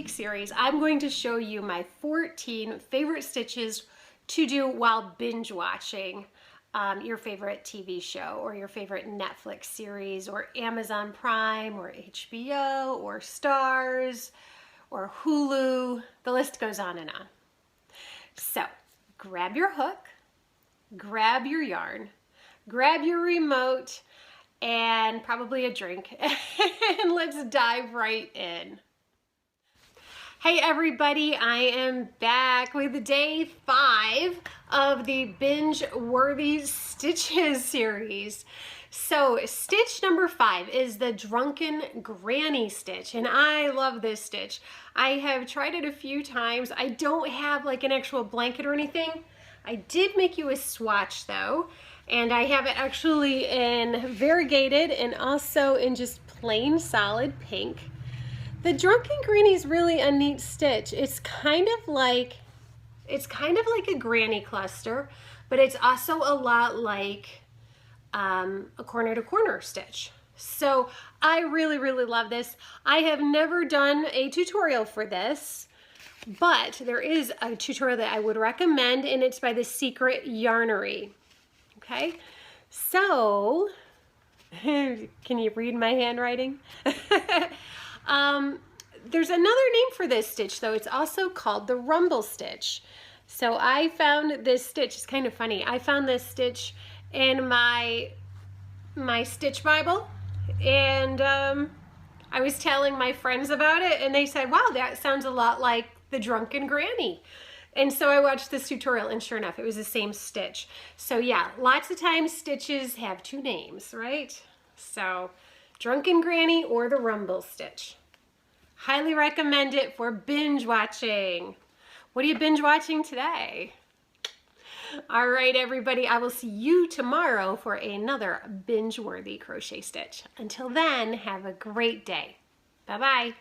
2-week series, I'm going to show you my 14 favorite stitches to do while binge watching your favorite TV show or your favorite Netflix series or Amazon Prime or HBO or Stars or Hulu. The list goes on and on. So grab your hook, grab your yarn, grab your remote, and probably a drink, and let's dive right in. Hey everybody, I am back with day 5 of the Binge Worthy Stitches series. So stitch number 5 is the Drunken Granny stitch, and I love this stitch. I have tried it a few times. I don't have like an actual blanket or anything. I did make you a swatch though, and I have it actually in variegated and also in just plain solid pink. The Drunken Granny is really a neat stitch. It's kind of like a granny cluster, but it's also a lot like a corner to corner stitch. So I really love this. I have never done a tutorial for this, but there is a tutorial that I would recommend, and it's by The Secret Yarnery. Okay, so can you read my handwriting? There's another name for this stitch though. It's also called the rumble stitch. So I found this stitch, it's kind of funny. I found this stitch in my stitch Bible, and I was telling my friends about it, and they said, wow, that sounds a lot like the Drunken Granny. And so I watched this tutorial, and sure enough, it was the same stitch. So yeah, lots of times stitches have 2 names, right? So Drunken Granny or the rumble stitch. Highly recommend it for binge watching. What are you binge watching today? All right, everybody, I will see you tomorrow for another binge-worthy crochet stitch. Until then, have a great day. Bye-bye.